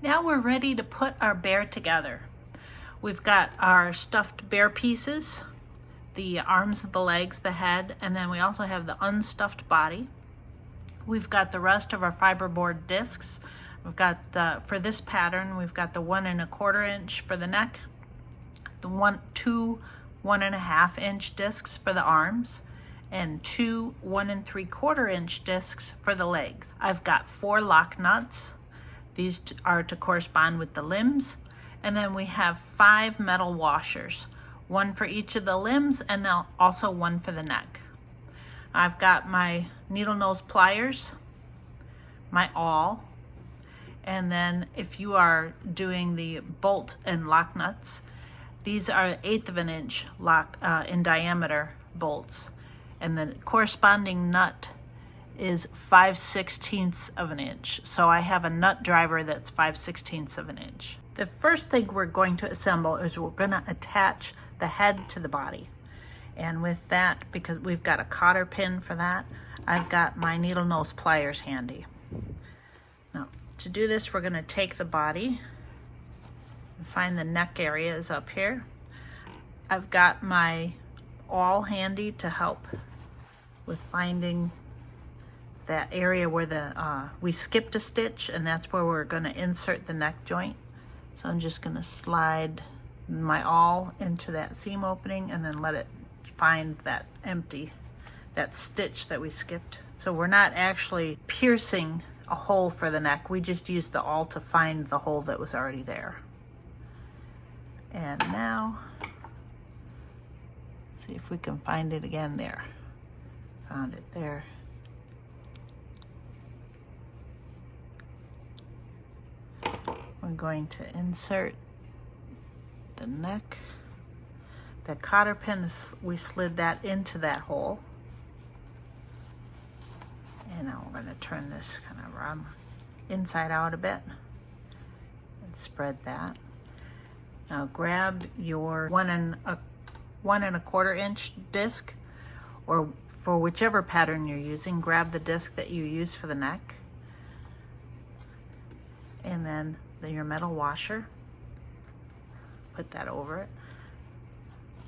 Now we're ready to put our bear together. We've got our stuffed bear pieces, the arms, the legs, the head, and then we also have the unstuffed body. We've got the rest of our fiberboard discs. We've got for this pattern, we've got the 1 1/4 inch for the neck, the two 1 1/2 inch discs for the arms, and two 1 3/4 inch discs for the legs. I've got 4 lock nuts. These are to correspond with the limbs. And then we have 5 metal washers, 1 for each of the limbs and then also 1 for the neck. I've got my needle nose pliers, my awl, and then if you are doing the bolt and lock nuts, these are 1/8 of an inch in diameter bolts, and the corresponding nut is 5/16 of an inch. So I have a nut driver that's 5/16 of an inch. The first thing we're going to assemble is we're going to attach the head to the body. And with that, because we've got a cotter pin for that, I've got my needle nose pliers handy. Now, to do this, we're going to take the body and find the neck area is up here. I've got my awl handy to help with finding that area where we skipped a stitch, and that's where we're going to insert the neck joint. So I'm just going to slide my awl into that seam opening and then let it find that stitch that we skipped. So we're not actually piercing a hole for the neck, we just used the awl to find the hole that was already there. And now, see if we can find it again there. Found it there. We're going to insert the neck. The cotter pin, we slid that into that hole. And now we're going to turn this kind of around inside out a bit and spread that. Now grab your 1 1/4 inch disc, or for whichever pattern you're using, grab the disc that you use for the neck. And then your metal washer, put that over it.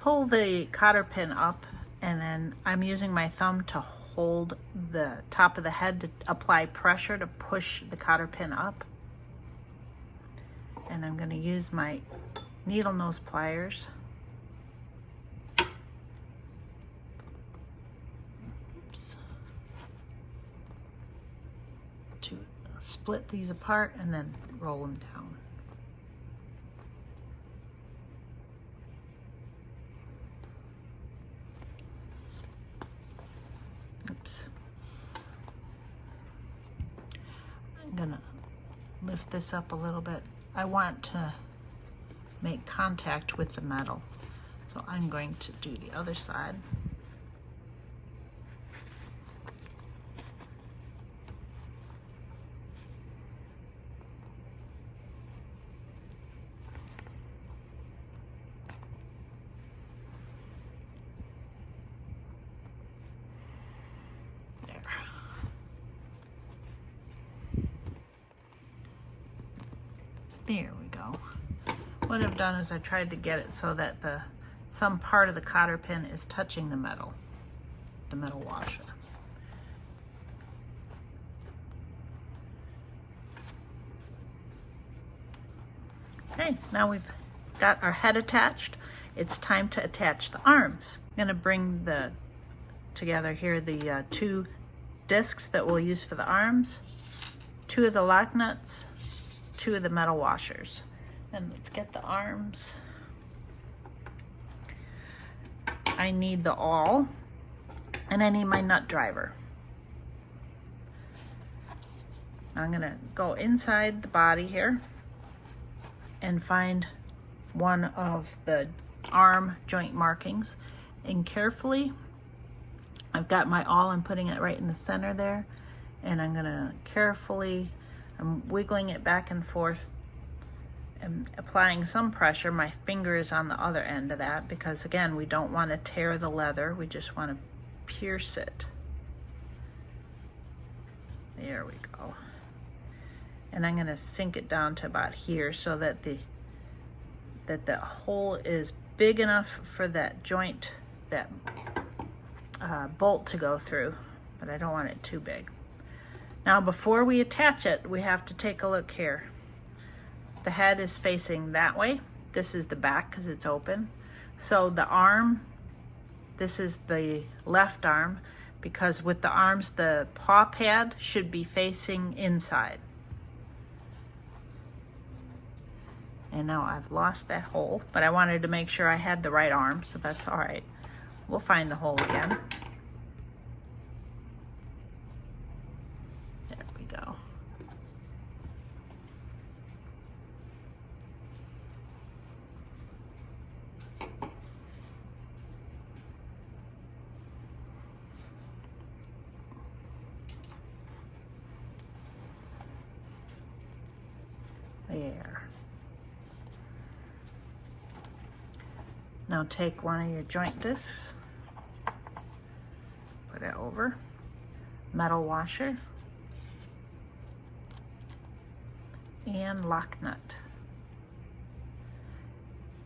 Pull the cotter pin up, and then I'm using my thumb to hold the top of the head to apply pressure to push the cotter pin up. And I'm going to use my needle nose pliers to split these apart and then roll them down. Oops. I'm gonna lift this up a little bit. I want to make contact with the metal, so I'm going to do the other side. There we go. What I've done is I tried to get it so that some part of the cotter pin is touching the metal washer. Okay, now we've got our head attached. It's time to attach the arms. I'm going to bring together here the 2 discs that we'll use for the arms, 2 of the lock nuts, 2 of the metal washers. And let's get the arms. I need the awl, and I need my nut driver. Now I'm gonna go inside the body here and find one of the arm joint markings, and carefully, I've got my awl, I'm putting it right in the center there, and I'm gonna carefully, I'm wiggling it back and forth and applying some pressure. My finger is on the other end of that because, again, we don't want to tear the leather. We just want to pierce it. There we go. And I'm going to sink it down to about here so that the hole is big enough for that joint, that bolt to go through, but I don't want it too big. Now before we attach it, we have to take a look here. The head is facing that way. This is the back because it's open. So the arm, this is the left arm, because with the arms, the paw pad should be facing inside. And now I've lost that hole, but I wanted to make sure I had the right arm, so that's all right. We'll find the hole again. There we go. There. Now take one of your joint discs, put it over, metal washer, and lock nut.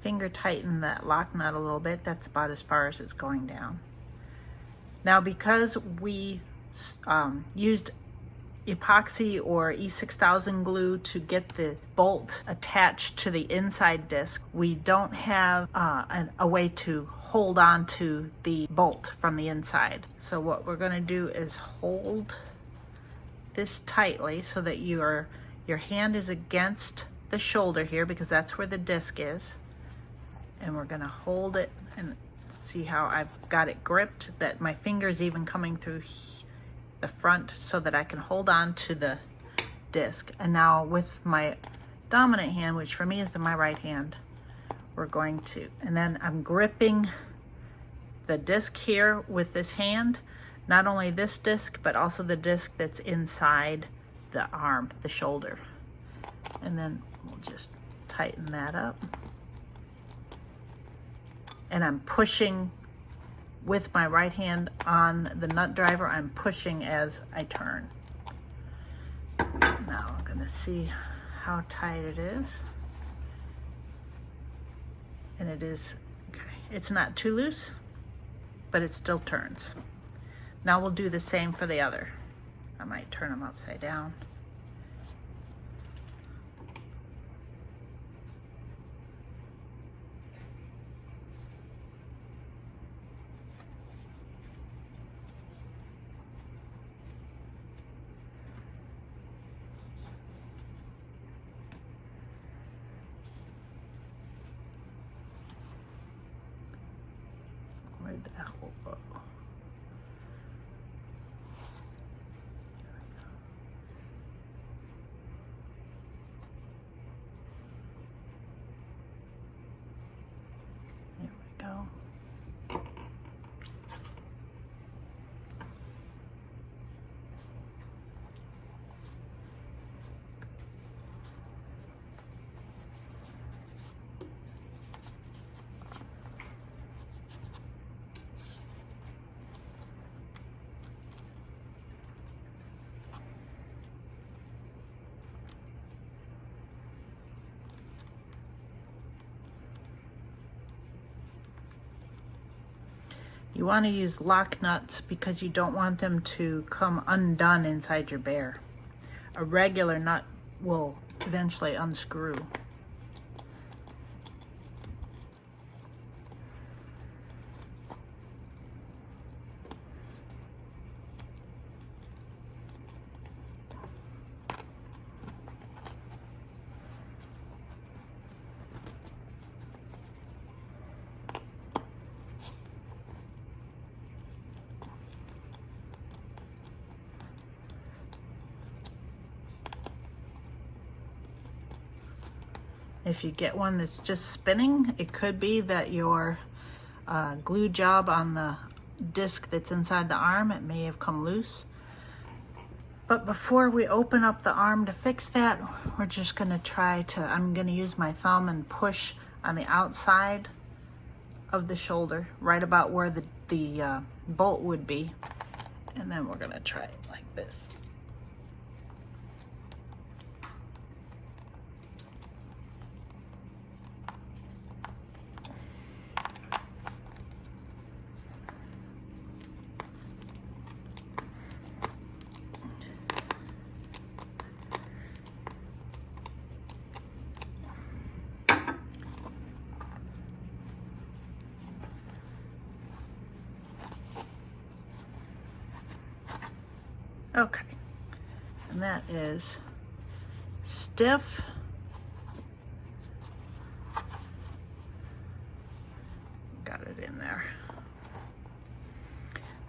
Finger tighten that lock nut a little bit. That's about as far as it's going down. Now because we used epoxy or E6000 glue to get the bolt attached to the inside disc, we don't have a way to hold on to the bolt from the inside. So what we're going to do is hold this tightly so that your hand is against the shoulder here, because that's where the disc is, and we're going to hold it and see how I've got it gripped, that my finger's even coming through the front so that I can hold on to the disc. And now with my dominant hand, which for me is my right hand, we're going to, and then I'm gripping the disc here with this hand, not only this disc but also the disc that's inside the arm, the shoulder. And then we'll just tighten that up. And I'm pushing with my right hand on the nut driver. I'm pushing as I turn. Now I'm gonna see how tight it is. And it is, okay, it's not too loose, but it still turns. Now we'll do the same for the other. I might turn them upside down. Where'd that hole go? There we go. You want to use lock nuts because you don't want them to come undone inside your bear. A regular nut will eventually unscrew. If you get one that's just spinning, it could be that your glue job on the disc that's inside the arm, it may have come loose. But before we open up the arm to fix that, we're just gonna I'm gonna use my thumb and push on the outside of the shoulder, right about where the bolt would be. And then we're gonna try it like this. that is stiff, got it in there,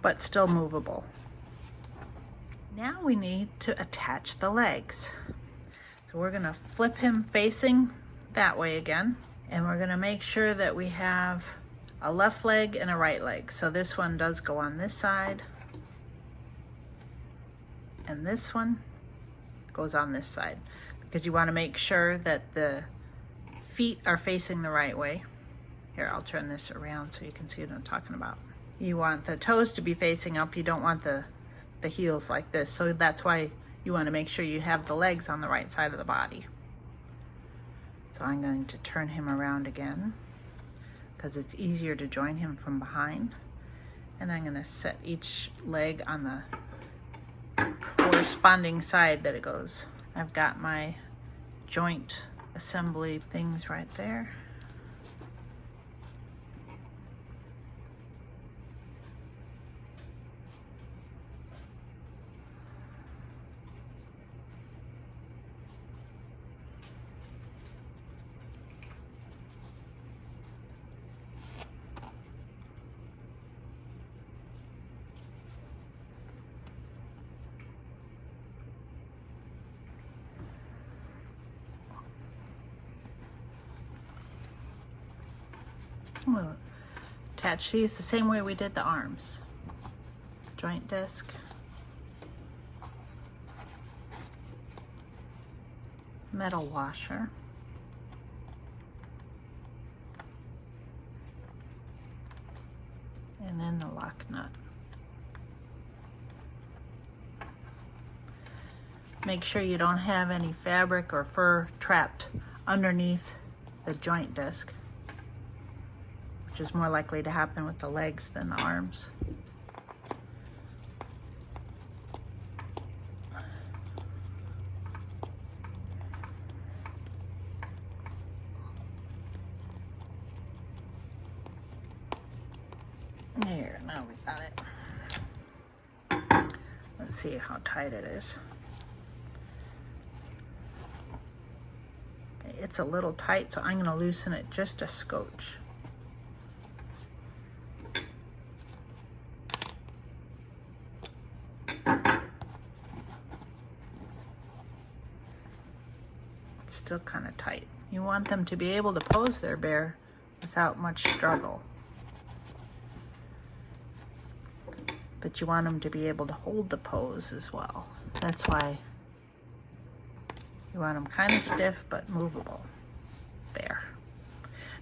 but still movable. Now we need to attach the legs. So we're gonna flip him facing that way again, and we're gonna make sure that we have a left leg and a right leg. So this one does go on this side, and this one goes on this side, because you wanna make sure that the feet are facing the right way. Here, I'll turn this around so you can see what I'm talking about. You want the toes to be facing up. You don't want the heels like this. So that's why you want to make sure you have the legs on the right side of the body. So I'm going to turn him around again because it's easier to join him from behind. And I'm going to set each leg on the corresponding side that it goes. I've got my joint assembly things right there. We'll attach these the same way we did the arms. Joint disc. Metal washer. And then the lock nut. Make sure you don't have any fabric or fur trapped underneath the joint disc, which is more likely to happen with the legs than the arms. There, now we got it. Let's see how tight it is. Okay, it's a little tight, so I'm going to loosen it just a scotch. It's still kind of tight. You want them to be able to pose their bear without much struggle. But you want them to be able to hold the pose as well. That's why you want them kind of stiff but movable. There.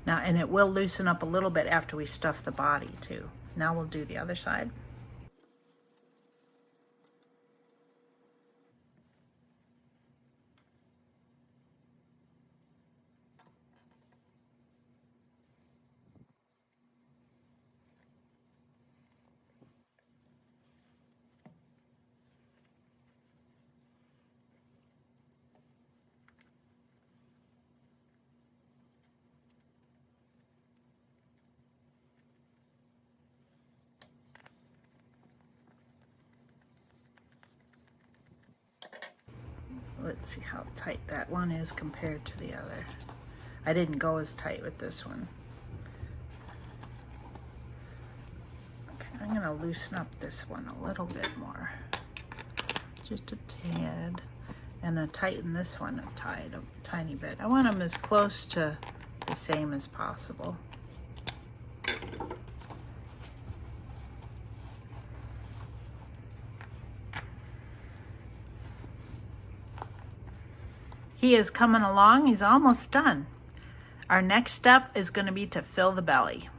Now, and it will loosen up a little bit after we stuff the body too. Now we'll do the other side. Let's see how tight that one is compared to the other. I didn't go as tight with this one. Okay, I'm going to loosen up this one a little bit more. Just a tad. And then tighten this one a tiny bit. I want them as close to the same as possible. He is coming along. He's almost done. Our next step is going to be to fill the belly.